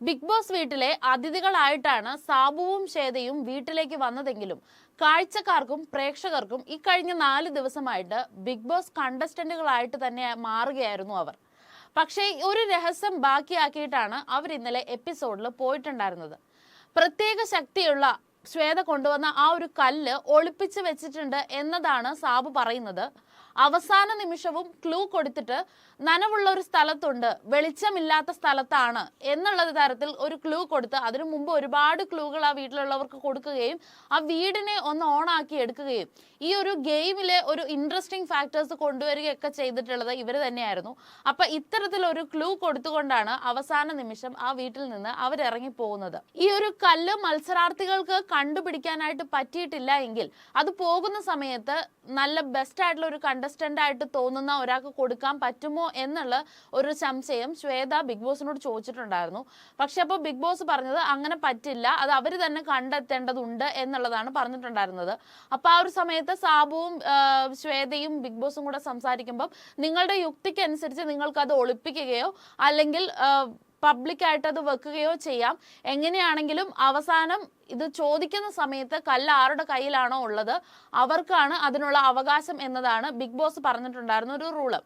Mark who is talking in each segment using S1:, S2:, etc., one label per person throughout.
S1: Big boss വീട്ടിലെ അതിഥികളായിട്ടാണ് സാബുവും ശ്വേതയും വീട്ടിലേക്ക് വന്നതെങ്കിലും കാഴ്ചക്കാർക്കും പ്രേക്ഷകർക്കും ഇക്കഴിഞ്ഞ 4 ദിവസമായിട്ട് ബിഗ് ബോസ് കണ്ടസ്റ്റന്റുകളായിട്ട് തന്നെ മാറുകയായിരുന്നു അവർ. പക്ഷേ ഒരു രഹസ്യം ബാക്കിയാക്കിയിട്ടാണ് അവർ ഇന്നലെ എപ്പിസോഡിൽ പോയിട്ടുണ്ടായിരുന്നത്. പ്രത്യേക ശക്തിയുള്ള ശ്വേത കൊണ്ടുവന്ന ആ ഒരു കല്ല് ഒളിപ്പിച്ച് വെച്ചിട്ടുണ്ട് എന്നതാണ് സാബു പറയുന്നത്. അവസാന നിമിഷവും ക്ലൂ കൊടുത്തിട്ട് നനവുള്ള ഒരു സ്ഥലത്തുണ്ട്, വെളിച്ചമില്ലാത്ത സ്ഥലത്താണ് എന്നുള്ള തരത്തിൽ ഒരു ക്ലൂ കൊടുത്ത് അതിനു മുമ്പ് ഒരുപാട് ക്ലൂകൾ ആ വീട്ടിലുള്ളവർക്ക് കൊടുക്കുകയും ആ വീടിനെ ഒന്ന് ഓണാക്കി എടുക്കുകയും ഈ ഒരു ഗെയിമിലെ ഒരു ഇൻട്രസ്റ്റിംഗ് ഫാക്ടേഴ്സ് കൊണ്ടുവരികയൊക്കെ ചെയ്തിട്ടുള്ളത് ഇവർ തന്നെയായിരുന്നു. അപ്പൊ ഇത്തരത്തിലൊരു ക്ലൂ കൊടുത്തുകൊണ്ടാണ് അവസാന നിമിഷം ആ വീട്ടിൽ നിന്ന് അവരിറങ്ങി പോകുന്നത്. ഈ ഒരു കല്ല് മത്സരാർത്ഥികൾക്ക് കണ്ടുപിടിക്കാനായിട്ട് പറ്റിയിട്ടില്ല എങ്കിൽ അത് പോകുന്ന സമയത്ത് നല്ല ബെസ്റ്റ് ആയിട്ടുള്ള ഒരു കണ്ടസ്റ്റന്റ് ആയിട്ട് തോന്നുന്ന ഒരാൾക്ക് കൊടുക്കാൻ പറ്റുമോ എന്നുള്ള ഒരു സംശയം ശ്വേത ബിഗ് ബോസിനോട് ചോദിച്ചിട്ടുണ്ടായിരുന്നു. പക്ഷെ അപ്പോൾ ബിഗ് ബോസ് പറഞ്ഞത് അങ്ങനെ പറ്റില്ല, അത് അവർ തന്നെ കണ്ടെത്തേണ്ടതുണ്ട് എന്നുള്ളതാണ് പറഞ്ഞിട്ടുണ്ടായിരുന്നത്. അപ്പൊ ആ ഒരു സമയത്ത് സാബുവും ശ്വേതയും ബിഗ് ബോസും കൂടെ സംസാരിക്കുമ്പോൾ നിങ്ങളുടെ യുക്തിക്കനുസരിച്ച് നിങ്ങൾക്ക് അത് ഒളിപ്പിക്കുകയോ അല്ലെങ്കിൽ പബ്ലിക്കായിട്ട് അത് വെക്കുകയോ ചെയ്യാം. എങ്ങനെയാണെങ്കിലും അവസാനം ഇത് ചോദിക്കുന്ന സമയത്ത് കല്ല് ആരുടെ കയ്യിലാണോ ഉള്ളത് അവർക്കാണ് അതിനുള്ള അവകാശം എന്നതാണ് ബിഗ് ബോസ് പറഞ്ഞിട്ടുണ്ടായിരുന്ന ഒരു റൂള്.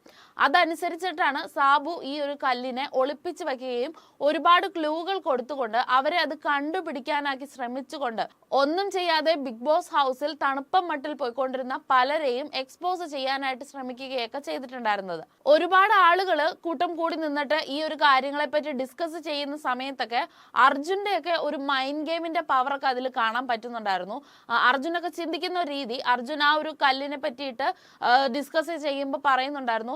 S1: അതനുസരിച്ചിട്ടാണ് സാബു ഈ ഒരു കല്ലിനെ ഒളിപ്പിച്ച് വെക്കുകയും ഒരുപാട് ക്ലൂകൾ കൊടുത്തുകൊണ്ട് അവരെ അത് കണ്ടുപിടിക്കാനാക്കി ശ്രമിച്ചുകൊണ്ട് ഒന്നും ചെയ്യാതെ ബിഗ് ബോസ് ഹൗസിൽ തണുപ്പം മട്ടിൽ പോയിക്കൊണ്ടിരുന്ന പലരെയും എക്സ്പോസ് ചെയ്യാനായിട്ട് ശ്രമിക്കുകയൊക്കെ ചെയ്തിട്ടുണ്ടായിരുന്നത്. ഒരുപാട് ആളുകൾ കൂട്ടം കൂടി നിന്നിട്ട് ഈ ഒരു കാര്യങ്ങളെ പറ്റി ഡിസ്കസ് ചെയ്യുന്ന സമയത്തൊക്കെ അർജുന്റെ ഒക്കെ ഒരു മൈൻഡ് ഗെയിമിന്റെ പവറൊക്കെ അതിൽ കാണാൻ പറ്റുന്നുണ്ടായിരുന്നു. അർജുനൊക്കെ ചിന്തിക്കുന്ന ഒരു രീതി, അർജുൻ ആ ഒരു കല്ലിനെ പറ്റിയിട്ട് ഡിസ്കസ് ചെയ്യുമ്പോൾ പറയുന്നുണ്ടായിരുന്നു,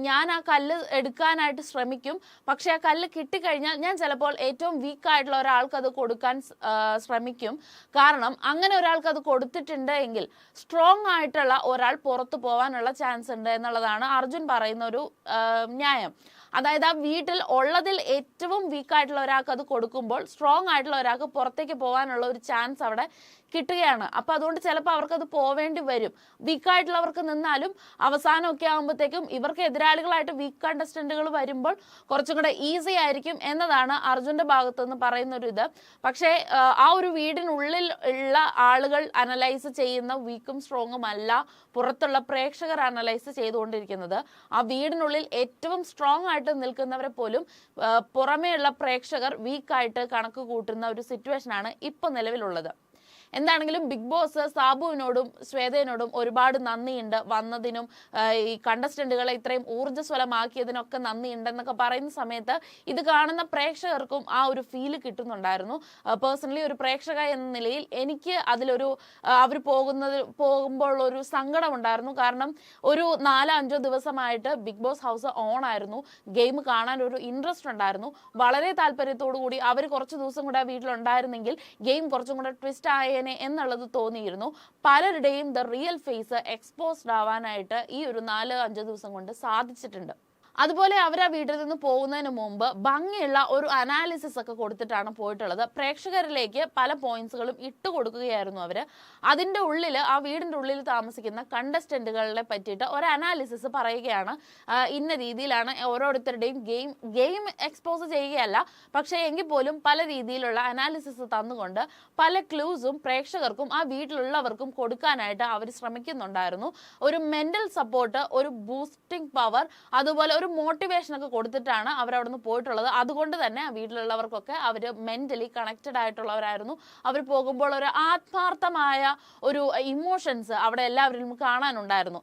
S1: ഞാൻ ആ കല്ല് എടുക്കാനായിട്ട് ശ്രമിക്കും, പക്ഷെ ആ കല്ല് കിട്ടിക്കഴിഞ്ഞാൽ ഞാൻ ചിലപ്പോൾ ഏറ്റവും വീക്ക് ആയിട്ടുള്ള ഒരാൾക്ക് അത് കൊടുക്കാൻ ശ്രമിക്കും. കാരണം അങ്ങനെ ഒരാൾക്ക് അത് കൊടുത്തിട്ടുണ്ട് എങ്കിൽ സ്ട്രോങ് ആയിട്ടുള്ള ഒരാൾ പുറത്തു പോകാനുള്ള ചാൻസ് ഉണ്ട് എന്നുള്ളതാണ് അർജുൻ പറയുന്ന ഒരു ന്യായം. അതായത് ആ വീട്ടിൽ ഉള്ളതിൽ ഏറ്റവും വീക്കായിട്ടുള്ള ഒരാൾക്ക് അത് കൊടുക്കുമ്പോൾ സ്ട്രോങ് ആയിട്ടുള്ള ഒരാൾക്ക് പുറത്തേക്ക് പോകാനുള്ള ഒരു ചാൻസ് അവിടെ കിട്ടുകയാണ്. അപ്പൊ അതുകൊണ്ട് ചിലപ്പോൾ അവർക്കത് പോവേണ്ടി വരും. വീക്കായിട്ടുള്ളവർക്ക് നിന്നാലും അവസാനമൊക്കെ ആകുമ്പോഴത്തേക്കും ഇവർക്ക് എതിരാളികളായിട്ട് വീക്ക് കണ്ടസ്റ്റന്റുകൾ വരുമ്പോൾ കുറച്ചും കൂടെ ഈസി ആയിരിക്കും എന്നതാണ് അർജുന്റെ ഭാഗത്തു നിന്ന് പറയുന്ന ഒരു ഇത്. പക്ഷേ ആ ഒരു വീടിനുള്ളിൽ ഉള്ള ആളുകൾ അനലൈസ് ചെയ്യുന്ന വീക്കും സ്ട്രോങ്ങും അല്ല പുറത്തുള്ള പ്രേക്ഷകർ അനലൈസ് ചെയ്തുകൊണ്ടിരിക്കുന്നത്. ആ വീടിനുള്ളിൽ ഏറ്റവും സ്ട്രോങ് ആയിട്ട് നിൽക്കുന്നവരെ പോലും പുറമേയുള്ള പ്രേക്ഷകർ വീക്കായിട്ട് കണക്ക് കൂട്ടുന്ന ഒരു സിറ്റുവേഷനാണ് ഇപ്പൊ നിലവിലുള്ളത്. എന്താണെങ്കിലും ബിഗ് ബോസ് സാബുവിനോടും ശ്വേതയോടും ഒരുപാട് നന്ദിയുണ്ട്, വന്നതിനും ഈ കണ്ടസ്റ്റന്റുകളെ ഇത്രയും ഊർജ്ജസ്വലമാക്കിയതിനൊക്കെ നന്ദിയുണ്ടെന്നൊക്കെ പറയുന്ന സമയത്ത് ഇത് കാണുന്ന പ്രേക്ഷകർക്കും ആ ഒരു ഫീല് കിട്ടുന്നുണ്ടായിരുന്നു. പേഴ്സണലി ഒരു പ്രേക്ഷക എന്ന നിലയിൽ എനിക്ക് അതിലൊരു അവർ പോകുമ്പോൾ ഒരു സങ്കടം ഉണ്ടായിരുന്നു. കാരണം ഒരു 4-5 ദിവസമായിട്ട് ബിഗ് ബോസ് ഹൗസ് ഓൺ ആയിരുന്നു, ഗെയിം കാണാൻ ഒരു ഇൻട്രസ്റ്റ് ഉണ്ടായിരുന്നു. വളരെ താല്പര്യത്തോടു കൂടി അവർ കുറച്ച് ദിവസം കൂടെ വീട്ടിലുണ്ടായിരുന്നെങ്കിൽ ഗെയിം കുറച്ചും കൂടെ ട്വിസ്റ്റ് ആയ എന്നുള്ളത് തോന്നിയിരുന്നു. പലരുടെയും ദ റിയൽ ഫേസ് എക്സ്പോസ്ഡ് ആവാനായിട്ട് ഈ ഒരു 4-5 ദിവസം കൊണ്ട് സാധിച്ചിട്ടുണ്ട്. അതുപോലെ അവർ ആ വീട്ടിൽ നിന്ന് പോകുന്നതിന് മുമ്പ് ഭംഗിയുള്ള ഒരു അനാലിസിസ് ഒക്കെ കൊടുത്തിട്ടാണ് പോയിട്ടുള്ളത്. പ്രേക്ഷകരിലേക്ക് പല പോയിന്റ്സുകളും ഇട്ട് കൊടുക്കുകയായിരുന്നു അവർ. അതിൻ്റെ ഉള്ളിൽ ആ വീടിൻ്റെ ഉള്ളിൽ താമസിക്കുന്ന കണ്ടസ്റ്റന്റുകളെ പറ്റിയിട്ട് ഒരു അനാലിസിസ് പറയുകയാണ്. ഇന്ന രീതിയിലാണ് ഓരോരുത്തരുടെയും ഗെയിം എക്സ്പോസ് ചെയ്യുകയല്ല, പക്ഷേ എങ്കിൽ പോലും പല രീതിയിലുള്ള അനാലിസിസ് തന്നുകൊണ്ട് പല ക്ലൂസും പ്രേക്ഷകർക്കും ആ വീട്ടിലുള്ളവർക്കും കൊടുക്കാനായിട്ട് അവർ ശ്രമിക്കുന്നുണ്ടായിരുന്നു. ഒരു മെന്റൽ സപ്പോർട്ട്, ഒരു ബൂസ്റ്റിംഗ് പവർ, അതുപോലെ ഒരു മോട്ടിവേഷൻ ഒക്കെ കൊടുത്തിട്ടാണ് അവർ അവിടെ നിന്ന് പോയിട്ടുള്ളത്. അതുകൊണ്ട് തന്നെ വീട്ടിലുള്ളവർക്കൊക്കെ അവർ മെന്റലി കണക്റ്റഡ് ആയിട്ടുള്ളവരായിരുന്നു. അവർ പോകുമ്പോൾ ഒരു ആത്മാർത്ഥമായ ഒരു ഇമോഷൻസ് അവിടെ എല്ലാവരിലും കാണാനുണ്ടായിരുന്നു.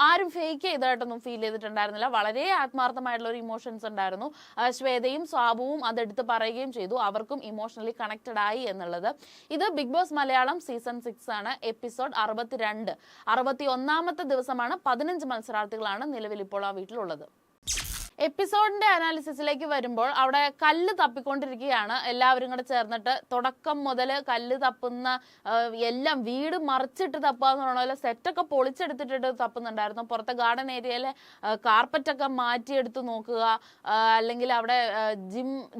S1: ആരും ഫേക്ക് ചെയ്തതായിട്ടൊന്നും ഫീൽ ചെയ്തിട്ടുണ്ടായിരുന്നില്ല. വളരെ ആത്മാർത്ഥമായിട്ടുള്ള ഒരു ഇമോഷൻസ് ഉണ്ടായിരുന്നു. ശ്വേതയും സാബുവും അതെടുത്ത് പറയുകയും ചെയ്തു, അവർക്കും ഇമോഷണലി കണക്റ്റഡ് ആയി എന്നുള്ളത്. ഇത് ബിഗ് ബോസ് മലയാളം സീസൺ 6 ആണ്, എപ്പിസോഡ് 62. 61ാമത്തെ ദിവസമാണ്. 15 മത്സരാർത്ഥികളാണ് നിലവിൽ ഇപ്പോൾ ആ വീട്ടിലുള്ളത്. എപ്പിസോഡിന്റെ അനാലിസിസിലേക്ക് വരുമ്പോൾ അവിടെ കല്ല് തപ്പിക്കൊണ്ടിരിക്കുകയാണ് എല്ലാവരും കൂടെ ചേർന്നിട്ട്. തുടക്കം മുതൽ കല്ല് തപ്പുന്ന എല്ലാം വീട് മറിച്ചിട്ട് തപ്പാന്ന് പറഞ്ഞ സെറ്റൊക്കെ പൊളിച്ചെടുത്തിട്ട് തപ്പുന്നുണ്ടായിരുന്നു. പുറത്തെ ഗാർഡൻ ഏരിയയിലെ കാർപ്പറ്റൊക്കെ മാറ്റിയെടുത്ത് നോക്കുക, അല്ലെങ്കിൽ അവിടെ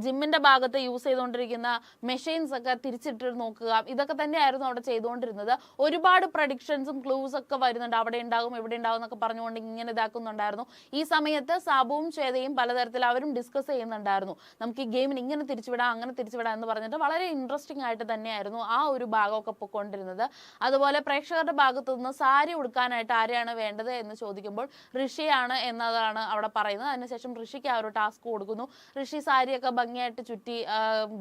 S1: ജിമ്മിന്റെ ഭാഗത്ത് യൂസ് ചെയ്തുകൊണ്ടിരിക്കുന്ന മെഷീൻസ് ഒക്കെ തിരിച്ചിട്ട് നോക്കുക, ഇതൊക്കെ തന്നെയായിരുന്നു അവിടെ ചെയ്തുകൊണ്ടിരുന്നത്. ഒരുപാട് പ്രഡിക്ഷൻസും ക്ലൂസ് ഒക്കെ വരുന്നുണ്ട്, അവിടെ ഉണ്ടാകും ഇവിടെ ഉണ്ടാകും എന്നൊക്കെ പറഞ്ഞുകൊണ്ട് ഇങ്ങനെ ഇതാക്കുന്നുണ്ടായിരുന്നു. ഈ സമയത്ത് സാബുവും ശ്വേതയും പലതരത്തിൽ അവരും ഡിസ്കസ് ചെയ്യുന്നുണ്ടായിരുന്നു. നമുക്ക് ഈ ഗെയിമിന് ഇങ്ങനെ തിരിച്ചുവിടാം, അങ്ങനെ തിരിച്ചുവിടാം എന്ന് പറഞ്ഞിട്ട് വളരെ ഇൻട്രസ്റ്റിംഗ് ആയിട്ട് തന്നെയായിരുന്നു ആ ഒരു ഭാഗമൊക്കെ പൊയ്ക്കൊണ്ടിരുന്നത്. അതുപോലെ പ്രേക്ഷകരുടെ ഭാഗത്തു നിന്ന് സാരി ഉടുക്കാനായിട്ട് ആരെയാണ് വേണ്ടത് എന്ന് ചോദിക്കുമ്പോൾ ഋഷിയാണ് എന്നതാണ് അവിടെ പറയുന്നത്. അതിനുശേഷം ഋഷിക്ക് ആ ഒരു ടാസ്ക് കൊടുക്കുന്നു. ഋഷി സാരിയൊക്കെ ഭംഗിയായിട്ട് ചുറ്റി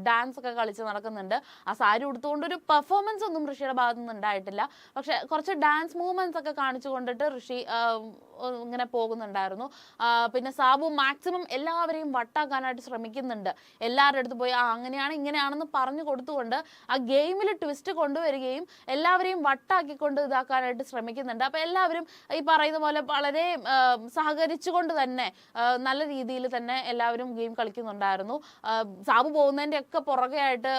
S1: ഡാൻസ് ഒക്കെ കളിച്ച് നടക്കുന്നുണ്ട്. ആ സാരി ഉടുത്തുകൊണ്ടൊരു പെർഫോമൻസ് ഒന്നും ഋഷിയുടെ ഭാഗത്തു നിന്ന് ഉണ്ടായിട്ടില്ല. പക്ഷെ കുറച്ച് ഡാൻസ് മൂവ്മെന്റ്സ് ഒക്കെ കാണിച്ചു കൊണ്ടിട്ട് ഋഷി ഇങ്ങനെ പോകുന്നുണ്ടായിരുന്നു. പിന്നെ സാബു മാക്സിമം എല്ലാവരെയും വട്ടാക്കാനായിട്ട് ശ്രമിക്കുന്നുണ്ട്. എല്ലാവരുടെ അടുത്ത് പോയി അങ്ങനെയാണ് ഇങ്ങനെയാണെന്ന് പറഞ്ഞു കൊടുത്തുകൊണ്ട് ആ ഗെയിമിൽ ട്വിസ്റ്റ് കൊണ്ടുവരികയും എല്ലാവരെയും വട്ടാക്കിക്കൊണ്ട് ഇതാക്കാനായിട്ട് ശ്രമിക്കുന്നുണ്ട്. അപ്പൊ എല്ലാവരും ഈ പറയുന്ന പോലെ വളരെ സഹകരിച്ചുകൊണ്ട് തന്നെ നല്ല രീതിയിൽ തന്നെ എല്ലാവരും ഗെയിം കളിക്കുന്നുണ്ടായിരുന്നു. സാബു പോകുന്നതിന്റെ ഒക്കെ പുറകെ ആയിട്ട്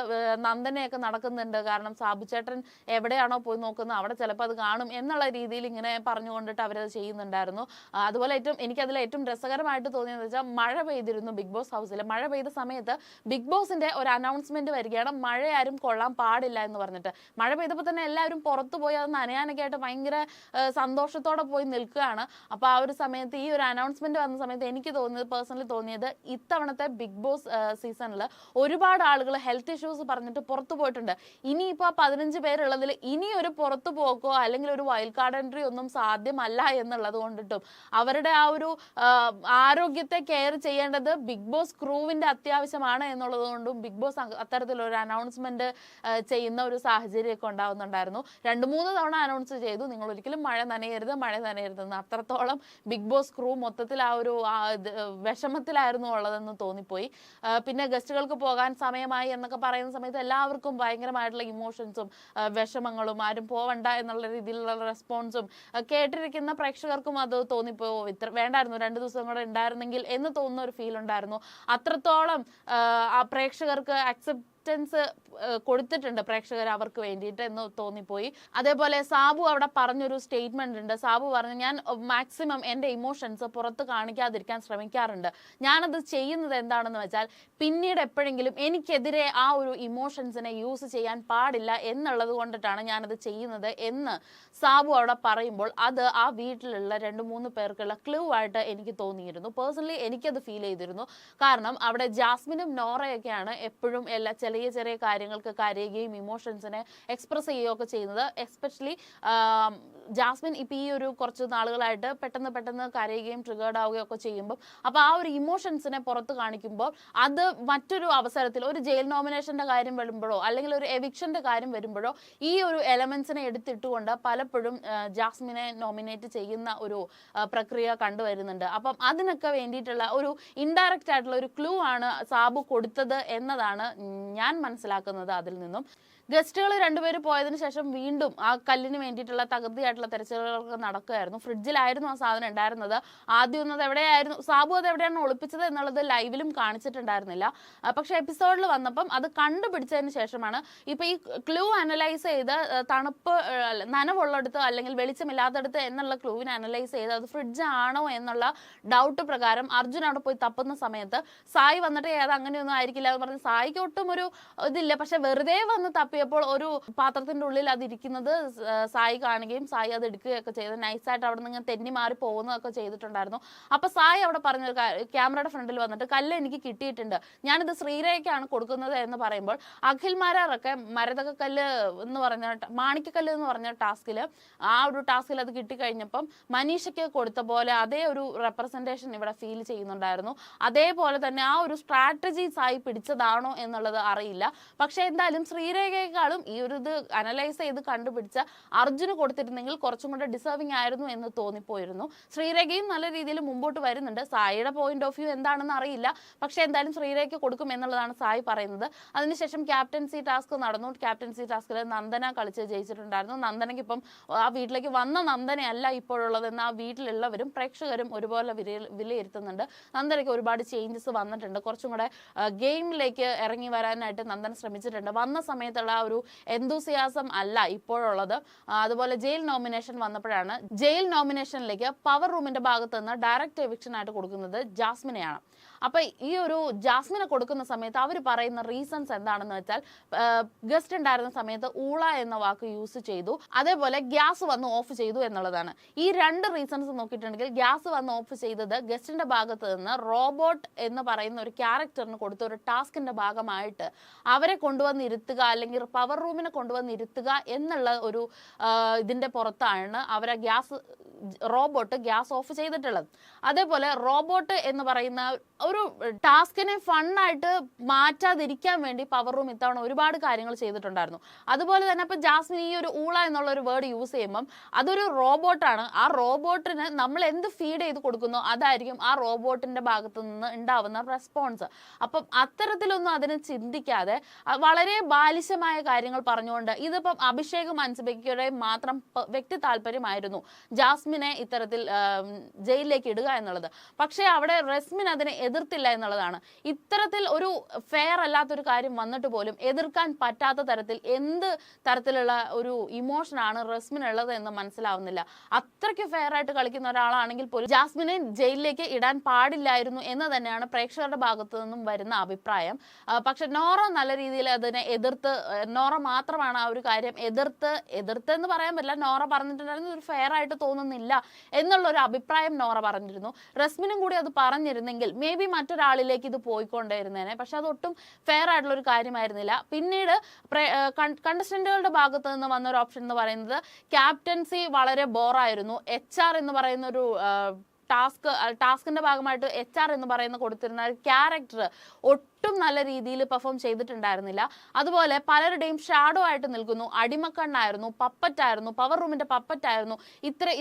S1: നന്ദനയൊക്കെ നടക്കുന്നുണ്ട്. കാരണം സാബു ചേട്ടൻ എവിടെയാണോ പോയി നോക്കുന്നത് അവിടെ ചിലപ്പോൾ അത് കാണും എന്നുള്ള രീതിയിൽ ഇങ്ങനെ പറഞ്ഞുകൊണ്ടിട്ട് അവരത് ചെയ്യുന്നുണ്ടായിരുന്നു. അതുപോലെ എനിക്കതിൽ ഏറ്റവും രസകരമായിട്ട് തോന്നിയെന്ന് വെച്ചാൽ മഴ പെയ്തിരുന്നു ബിഗ് ബോസ് ഹൗസിൽ. മഴ പെയ്ത സമയത്ത് ബിഗ് ബോസിന്റെ ഒരു അനൗൺസ്മെന്റ് വരികയാണ്, മഴ ആരും കൊള്ളാൻ പാടില്ല എന്ന് പറഞ്ഞിട്ട്. മഴ പെയ്തപ്പോൾ തന്നെ എല്ലാവരും പുറത്തു പോയി അത് നനയാനൊക്കെ ആയിട്ട് ഭയങ്കര സന്തോഷത്തോടെ പോയി നിൽക്കുകയാണ്. അപ്പോൾ ആ ഒരു സമയത്ത് ഈ ഒരു അനൗൺസ്മെന്റ് വന്ന സമയത്ത് എനിക്ക് പേഴ്സണലി തോന്നിയത് ഇത്തവണത്തെ ബിഗ് ബോസ് സീസണിൽ ഒരുപാട് ആളുകൾ ഹെൽത്ത് ഇഷ്യൂസ് പറഞ്ഞിട്ട് പുറത്തു പോയിട്ടുണ്ട്. ഇനിയിപ്പോൾ 15 പേരുള്ളതിൽ ഇനി ഒരു പുറത്തു പോക്കോ അല്ലെങ്കിൽ ഒരു വൈൽഡ് കാർഡ് എൻട്രി ഒന്നും സാധ്യമല്ല എന്നുള്ളത് കൊണ്ടിട്ടും അവരുടെ ആ ഒരു ആരോഗ്യത്തെ കെയർ ചെയ്യേണ്ടത് ബിഗ് ബോസ് ക്രൂവിന്റെ അത്യാവശ്യമാണ് എന്നുള്ളത് കൊണ്ടും ബിഗ് ബോസ് അത്തരത്തിലൊരു അനൗൺസ്മെന്റ് ചെയ്യുന്ന ഒരു സാഹചര്യമൊക്കെ ഉണ്ടാവുന്നുണ്ടായിരുന്നു. 2-3 തവണ അനൗൺസ് ചെയ്തു, നിങ്ങൾ ഒരിക്കലും മഴ നനയരുതെന്ന്. അത്രത്തോളം ബിഗ് ബോസ് ക്രൂ മൊത്തത്തിൽ ആ ഒരു വിഷമത്തിലായിരുന്നു ഉള്ളതെന്ന് തോന്നിപ്പോയി. പിന്നെ ഗസ്റ്റുകൾക്ക് പോകാൻ സമയമായി എന്നൊക്കെ പറയുന്ന സമയത്ത് എല്ലാവർക്കും ഭയങ്കരമായിട്ടുള്ള ഇമോഷൻസും വിഷമങ്ങളും, ആരും പോവണ്ട എന്നുള്ള രീതിയിലുള്ള റെസ്പോൺസും കേട്ടിരിക്കുന്ന പ്രേക്ഷകർക്കും അത് തോന്നിപ്പോ ഇത്ര വേണ്ടായിരുന്നു, 2 ദിവസം കൂടെ ഉണ്ടായിരുന്നെങ്കിൽ എന്ന് തോന്നുന്ന ഒരു ഫീൽ ഉണ്ടായിരുന്നു. അത്രത്തോളം ആ പ്രേക്ഷകർക്ക് അക്സെപ്റ്റൻസ് കൊടുത്തിട്ടുണ്ട് പ്രേക്ഷകർ അവർക്ക് വേണ്ടിയിട്ട് എന്ന് തോന്നിപ്പോയി. അതേപോലെ സാബു അവിടെ പറഞ്ഞൊരു സ്റ്റേറ്റ്മെന്റ് ഉണ്ട്. സാബു പറഞ്ഞു, ഞാൻ മാക്സിമം എൻ്റെ ഇമോഷൻസ് പുറത്ത് കാണിക്കാതിരിക്കാൻ ശ്രമിക്കാറുണ്ട്. ഞാനത് ചെയ്യുന്നത് എന്താണെന്ന് വെച്ചാൽ പിന്നീട് എപ്പോഴെങ്കിലും എനിക്കെതിരെ ആ ഒരു ഇമോഷൻസിനെ യൂസ് ചെയ്യാൻ പാടില്ല എന്നുള്ളത് കൊണ്ടിട്ടാണ് ഞാനത് ചെയ്യുന്നത് എന്ന് സാബു അവിടെ പറയുമ്പോൾ അത് ആ വീട്ടിലുള്ള 2-3 പേർക്കുള്ള ക്ലൂ ആയിട്ട് എനിക്ക് തോന്നിയിരുന്നു. പേഴ്സണലി എനിക്കത് ഫീൽ ചെയ്തിരുന്നു. കാരണം അവിടെ ജാസ്മിനും നോറയൊക്കെയാണ് എപ്പോഴും ചെറിയ കാര്യങ്ങൾക്ക് കരയുകയും ഇമോഷൻസിനെ എക്സ്പ്രസ് ചെയ്യുകയൊക്കെ ചെയ്യുന്നത്. എസ്പെഷ്യലി ജാസ്മിൻ ഇപ്പം ഈ ഒരു കുറച്ച് നാളുകളായിട്ട് പെട്ടെന്ന് കരയുകയും ട്രിഗേർഡ് ആവുകയും ഒക്കെ ചെയ്യുമ്പോൾ അപ്പോൾ ആ ഒരു ഇമോഷൻസിനെ പുറത്ത് കാണിക്കുമ്പോൾ അത് മറ്റൊരു അവസരത്തിൽ ഒരു ജയിൽ നോമിനേഷന്റെ കാര്യം വരുമ്പോഴോ അല്ലെങ്കിൽ ഒരു എവിക്ഷന്റെ കാര്യം വരുമ്പോഴോ ഈ ഒരു എലമെന്റ്സിനെ എടുത്തിട്ടുകൊണ്ട് പലപ്പോഴും ജാസ്മിനെ നോമിനേറ്റ് ചെയ്യുന്ന ഒരു പ്രക്രിയ കണ്ടുവരുന്നുണ്ട്. അപ്പം അതിനൊക്കെ വേണ്ടിയിട്ടുള്ള ഒരു ഇൻഡയറക്റ്റ് ആയിട്ടുള്ള ഒരു ക്ലൂ ആണ് സാബു കൊടുത്തത് എന്നതാണ് ഞാൻ മനസ്സിലാക്കുന്നത് അതിൽ നിന്നും. ഗസ്റ്റുകൾ 2 പേര് പോയതിനു ശേഷം വീണ്ടും ആ കല്ലിന് വേണ്ടിയിട്ടുള്ള തകൃതിയായിട്ടുള്ള തെരച്ചിലുകളൊക്കെ നടക്കുകയായിരുന്നു. ഫ്രിഡ്ജിലായിരുന്നു ആ സാധനം ഉണ്ടായിരുന്നത്. ആദ്യം അത് എവിടെയായിരുന്നു, സാബു അത് എവിടെയാണ് ഒളിപ്പിച്ചത് എന്നുള്ളത് ലൈവിലും കാണിച്ചിട്ടുണ്ടായിരുന്നില്ല. പക്ഷെ എപ്പിസോഡിൽ വന്നപ്പം അത് കണ്ടുപിടിച്ചതിന് ശേഷമാണ് ഇപ്പൊ ഈ ക്ലൂ അനലൈസ് ചെയ്ത് നനവുള്ളിടത്ത് അല്ലെങ്കിൽ വെളിച്ചമില്ലാത്തടത്ത് എന്നുള്ള ക്ലൂവിനെ അനലൈസ് ചെയ്ത് അത് ഫ്രിഡ്ജ് ആണോ എന്നുള്ള ഡൗട്ട് പ്രകാരം അർജുൻ അവിടെ പോയി തപ്പുന്ന സമയത്ത് സായി വന്നിട്ട് അത് അങ്ങനെയൊന്നും ആയിരിക്കില്ല എന്ന് പറഞ്ഞ് സായിക്ക് ഒട്ടും ഒരു ഇതില്ല. പക്ഷെ വെറുതെ വന്ന് തപ്പിയപ്പോൾ ഒരു പാത്രത്തിന്റെ ഉള്ളിൽ അത് ഇരിക്കുന്നത് സായി കാണുകയും സായി അത് എടുക്കുകയൊക്കെ ചെയ്ത് നൈസായിട്ട് അവിടെ നിന്ന് തെന്നി മാറി പോകുന്നതൊക്കെ ചെയ്തിട്ടുണ്ടായിരുന്നു. അപ്പൊ സായി അവിടെ പറഞ്ഞ ക്യാമറയുടെ ഫ്രണ്ടിൽ വന്നിട്ട് കല്ല് എനിക്ക് കിട്ടിയിട്ടുണ്ട്, ഞാനിത് ശ്രീരേഖയ്ക്കാണ് കൊടുക്കുന്നത് എന്ന് പറയുമ്പോൾ അഖിൽമാരൊക്കെ മരതകക്കല്ല് എന്ന് പറഞ്ഞ മാണിക്കക്കല്ല് എന്ന് പറഞ്ഞ ടാസ്കിൽ അത് കിട്ടിക്കഴിഞ്ഞപ്പം മനീഷയ്ക്ക് കൊടുത്ത പോലെ അതേ ഒരു റെപ്രസെന്റേഷൻ ഇവിടെ ഫീൽ ചെയ്യുന്നുണ്ടായിരുന്നു. അതേപോലെ തന്നെ ആ ഒരു സ്ട്രാറ്റജി സായി പിടിച്ചതാണോ എന്നുള്ളത് അറിയില്ല. പക്ഷെ എന്തായാലും ശ്രീരേഖയെക്കാളും ഈ ഒരു ഇത് അനലൈസ് ചെയ്ത് കണ്ടുപിടിച്ച അർജുന് കൊടുത്തിരുന്നെങ്കിൽ കുറച്ചും കൂടെ ഡിസേർവിംഗ് ആയിരുന്നു എന്ന് തോന്നിപ്പോയിരുന്നു. ശ്രീരേഖയും നല്ല രീതിയിൽ മുമ്പോട്ട് വരുന്നുണ്ട്. സായിയുടെ പോയിന്റ് ഓഫ് വ്യൂ എന്താണെന്ന് അറിയില്ല. പക്ഷെ എന്തായാലും ശ്രീരേഖയ്ക്ക് കൊടുക്കും എന്നുള്ളതാണ് സായി പറയുന്നത്. അതിനുശേഷം ക്യാപ്റ്റൻസി ടാസ്ക് നടന്നു. ക്യാപ്റ്റൻസി ടാസ്കിൽ നന്ദന കളിച്ച് ജയിച്ചിട്ടുണ്ടായിരുന്നു. നന്ദനയ്ക്ക് ഇപ്പം ആ വീട്ടിലേക്ക് വന്ന നന്ദനയല്ല ഇപ്പോഴുള്ളതെന്ന് ആ വീട്ടിലുള്ളവരും പ്രേക്ഷകരും ഒരുപോലെ വിലയിരുത്തുന്നുണ്ട്. നന്ദനയ്ക്ക് ഒരുപാട് ചേഞ്ചസ് വന്നിട്ടുണ്ട്. കുറച്ചും കൂടെ ഗെയിമിലേക്ക് ഇറങ്ങി വരാനായിട്ട് നന്ദന ശ്രമിച്ചിട്ടുണ്ട്. വന്ന സമയത്തുള്ള ആ ഒരു എന്തൂസിയാസം അല്ല ഇപ്പോഴുള്ളത്. അതുപോലെ ജയിൽ നോമിനേഷൻ വന്നപ്പോഴാണ് ജയിൽ നോമിനേഷനിലേക്ക് പവർ റൂമിന്റെ ഭാഗത്ത് നിന്ന് ഡയറക്റ്റ് എവിക്ഷൻ ആയിട്ട് കൊടുക്കുന്നത് ജാസ്മിനെയാണ്. അപ്പൊ ഈ ഒരു ജാസ്മിനെ കൊടുക്കുന്ന സമയത്ത് അവർ പറയുന്ന റീസൺസ് എന്താണെന്ന് വെച്ചാൽ ഗസ്റ്റ് ഉണ്ടായിരുന്ന സമയത്ത് ഊള എന്ന വാക്ക് യൂസ് ചെയ്തു, അതേപോലെ ഗ്യാസ് വന്ന് ഓഫ് ചെയ്തു എന്നുള്ളതാണ്. ഈ 2 റീസൺസ് നോക്കിയിട്ടുണ്ടെങ്കിൽ ഗ്യാസ് വന്ന് ഓഫ് ചെയ്തത് ഗസ്റ്റിന്റെ ഭാഗത്ത് നിന്ന് റോബോട്ട് എന്ന് പറയുന്ന ഒരു ക്യാരക്ടറിന് കൊടുത്ത ഒരു ടാസ്കിന്റെ ഭാഗമായിട്ട് അവരെ കൊണ്ടുവന്നിരുത്തുക അല്ലെങ്കിൽ പവർ റൂമിനെ കൊണ്ടുവന്നിരുത്തുക എന്നുള്ള ഒരു ഇതിന്റെ പുറത്താണ് അവരെ റോബോട്ട് ഗ്യാസ് ഓഫ് ചെയ്തിട്ടുള്ളത്. അതേപോലെ റോബോട്ട് എന്ന് പറയുന്ന ഒരു ടാസ്കിനെ ഫണ്ണായിട്ട് മാറ്റാതിരിക്കാൻ വേണ്ടി പവർ റൂം ഇത്തവണ ഒരുപാട് കാര്യങ്ങൾ ചെയ്തിട്ടുണ്ടായിരുന്നു. അതുപോലെ തന്നെ ഇപ്പൊ ജാസ്മിൻ ഈ ഒരു ഊള എന്നുള്ള ഒരു വേർഡ് യൂസ് ചെയ്യുമ്പം അതൊരു റോബോട്ടാണ്. ആ റോബോട്ടിന് നമ്മൾ എന്ത് ഫീഡ് ചെയ്ത് കൊടുക്കുന്നോ അതായിരിക്കും ആ റോബോട്ടിന്റെ ഭാഗത്തു നിന്ന് ഉണ്ടാവുന്ന റെസ്പോൺസ്. അപ്പം അത്തരത്തിലൊന്നും അതിനെ ചിന്തിക്കാതെ വളരെ ബാലിശമായ കാര്യങ്ങൾ പറഞ്ഞുകൊണ്ട്, ഇതിപ്പം അഭിഷേകും അൻസിബയ്ക്കുടെയും മാത്രം വ്യക്തി താല്പര്യമായിരുന്നു ജാസ്മിനെ ഇത്തരത്തിൽ ജയിലിലേക്ക് ഇടുക എന്നുള്ളത്. പക്ഷേ അവിടെ റസ്മിൻ അതിനെ എതിർത്തില്ല എന്നുള്ളതാണ്. ഇത്തരത്തിൽ ഒരു ഫെയർ അല്ലാത്തൊരു കാര്യം വന്നിട്ട് പോലും എതിർക്കാൻ പറ്റാത്ത തരത്തിൽ എന്ത് തരത്തിലുള്ള ഒരു ഇമോഷനാണ് റസ്മിനുള്ളത് എന്ന് മനസ്സിലാവുന്നില്ല. അത്രയ്ക്ക് ഫെയർ ആയിട്ട് കളിക്കുന്ന ഒരാളാണെങ്കിൽ പോലും ജാസ്മിനെ ജയിലിലേക്ക് ഇടാൻ പാടില്ലായിരുന്നു എന്ന് തന്നെയാണ് പ്രേക്ഷകരുടെ ഭാഗത്തു നിന്നും വരുന്ന അഭിപ്രായം. പക്ഷെ നോറ നല്ല രീതിയിൽ അതിനെ എതിർത്ത്, നോറ മാത്രമാണ് ആ ഒരു കാര്യം എതിർത്തെന്ന് പറയാൻ പറ്റില്ല, നോറ പറഞ്ഞിട്ടുണ്ടായിരുന്നു ഒരു ഫെയർ ആയിട്ട് തോന്നുന്നില്ല എന്നുള്ള ഒരു അഭിപ്രായം നോറ പറഞ്ഞിരുന്നു. റസ്മിനും കൂടി അത് പറഞ്ഞിരുന്നെങ്കിൽ മേ ബി മറ്റൊരാളിലേക്ക് ഇത് പോയിക്കൊണ്ടേരുന്നേനെ. പക്ഷെ അതൊട്ടും ഫെയർ ആയിട്ടുള്ള ഒരു കാര്യമായിരുന്നില്ല. പിന്നീട് കണ്ടസ്റ്റന്റുകളുടെ ഭാഗത്ത് നിന്ന് വന്ന ഒരു ഓപ്ഷൻ എന്ന് പറയുന്നത് ക്യാപ്റ്റൻസി വളരെ ബോറായിരുന്നു. HR എന്ന് പറയുന്ന ഒരു ടാസ്കിന്റെ ഭാഗമായിട്ട് HR എന്ന് പറയുന്ന കൊടുത്തിരുന്ന ക്യാരക്ടർ ഒട്ടും നല്ല രീതിയിൽ പെർഫോം ചെയ്തിട്ടുണ്ടായിരുന്നില്ല. അതുപോലെ പലരുടെയും ഷാഡോ ആയിട്ട് നിൽക്കുന്നു, അടിമക്കണ്ണായിരുന്നു, പപ്പറ്റായിരുന്നു, പവർ റൂമിന്റെ പപ്പറ്റായിരുന്നു.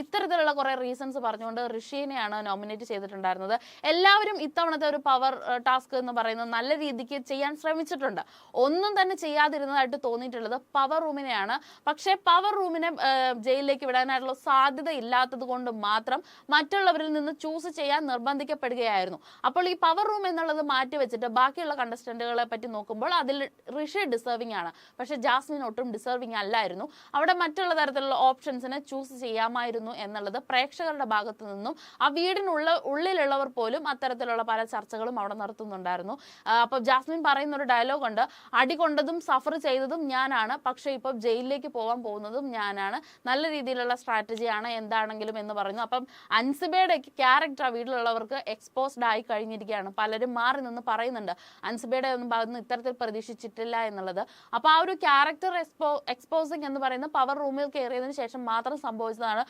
S1: ഇത്തരത്തിലുള്ള കുറെ റീസൺസ് പറഞ്ഞുകൊണ്ട് ഋഷിനെയാണ് നോമിനേറ്റ് ചെയ്തിട്ടുണ്ടായിരുന്നത്. എല്ലാവരും ഇത്തവണത്തെ ഒരു പവർ ടാസ്ക് എന്ന് പറയുന്നത് നല്ല രീതിക്ക് ചെയ്യാൻ ശ്രമിച്ചിട്ടുണ്ട്. ഒന്നും തന്നെ ചെയ്യാതിരുന്നതായിട്ട് തോന്നിയിട്ടുള്ളത് പവർ റൂമിനെയാണ്. പക്ഷേ പവർ റൂമിനെ ജയിലിലേക്ക് വിടാനായിട്ടുള്ള സാധ്യത ഇല്ലാത്തത് കൊണ്ട് മാത്രം മറ്റുള്ളവരിൽ നിന്ന് ചൂസ് ചെയ്യാൻ നിർബന്ധിക്കപ്പെടുകയായിരുന്നു. അപ്പോൾ ഈ പവർ റൂം എന്നുള്ളത് മാറ്റി വെച്ചിട്ട് ബാക്കിയുള്ള കണ്ടസ്റ്റന്റുകളെ പറ്റി നോക്കുമ്പോൾ അതിൽ ഋഷി ഡിസേർവിംഗ് ആണ്. പക്ഷെ ജാസ്മിൻ ഒട്ടും ഡിസേർവിംഗ് അല്ലായിരുന്നു. അവിടെ മറ്റുള്ള തരത്തിലുള്ള ഓപ്ഷൻസിനെ ചൂസ് ചെയ്യാമായിരുന്നു എന്നുള്ളത് പ്രേക്ഷകരുടെ ഭാഗത്തു നിന്നും ആ ഉള്ളിലുള്ളവർ പോലും അത്തരത്തിലുള്ള പല ചർച്ചകളും അവിടെ നടത്തുന്നുണ്ടായിരുന്നു. അപ്പൊ ജാസ്മിൻ പറയുന്ന ഒരു ഡയലോഗ് ഉണ്ട്, അടി കൊണ്ടതും സഫർ ചെയ്തതും ഞാനാണ്, പക്ഷെ ഇപ്പൊ ജയിലിലേക്ക് പോകാൻ പോകുന്നതും ഞാനാണ്, നല്ല രീതിയിലുള്ള സ്ട്രാറ്റജിയാണ് എന്താണെങ്കിലും എന്ന് പറഞ്ഞു. അപ്പം അൻസിബയുടെ ക്യാരക്ടർ ആ വീട്ടിലുള്ളവർക്ക് എക്സ്പോസ്ഡ് ആയി കഴിഞ്ഞിരിക്കുകയാണ്. പലരും മാറി നിന്ന് പറയുന്നുണ്ട് അൻസിബയുടെ ഒന്നും ഭാഗത്ത് ഇത്തരത്തിൽ പ്രതീക്ഷിച്ചിട്ടില്ല എന്നുള്ളത്. അപ്പൊ ആ ഒരു ക്യാരക്ടർ എക്സ്പോസിങ് എന്ന് പറയുന്ന പവർ റൂമിൽ കയറിയതിനു ശേഷം മാത്രം സംഭവിച്ചതാണ്.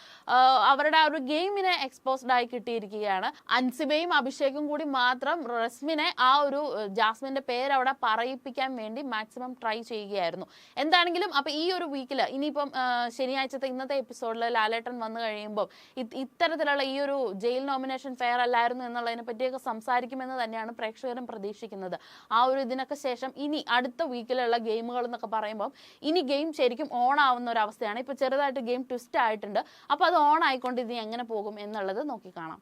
S1: അവരുടെ ആ ഒരു ഗെയിമിനെ എക്സ്പോസ്ഡ് ആയി കിട്ടിയിരിക്കുകയാണ്. അൻസിബയും അഭിഷേകും കൂടി മാത്രം റസ്മിനെ ആ ഒരു ജാസ്മിന്റെ പേര് അവിടെ പറയിപ്പിക്കാൻ വേണ്ടി മാക്സിമം ട്രൈ ചെയ്യുകയായിരുന്നു. എന്താണെങ്കിലും അപ്പൊ ഈ ഒരു വീക്കിൽ ഇനിയിപ്പം ശനിയാഴ്ചത്തെ ഇന്നത്തെ എപ്പിസോഡിൽ ലാലേട്ടൻ വന്നു കഴിയുമ്പോൾ ഇത്തരത്തിലുള്ള ഈ ഒരു ജയിൽ നോമിനേഷൻ ഫെയർ അല്ലായിരുന്നു എന്നുള്ളതിനെ പറ്റിയൊക്കെ സംസാരിക്കുമെന്ന് തന്നെയാണ് പ്രേക്ഷകരും പ്രതീക്ഷിക്കുന്നത്. ആ ഒരു ഇതിനൊക്കെ ശേഷം ഇനി അടുത്ത വീക്കിലുള്ള ഗെയിമുകൾ എന്നൊക്കെ പറയുമ്പോൾ ഇനി ഗെയിം ശരിക്കും ഓൺ ആവുന്ന ഒരു അവസ്ഥയാണ്. ഇപ്പൊ ചെറുതായിട്ട് ഗെയിം ട്വിസ്റ്റ് ആയിട്ടുണ്ട്. അപ്പൊ അത് ഓൺ ആയിക്കൊണ്ട് ഇനി എങ്ങനെ പോകും എന്നുള്ളത് നോക്കി കാണാം.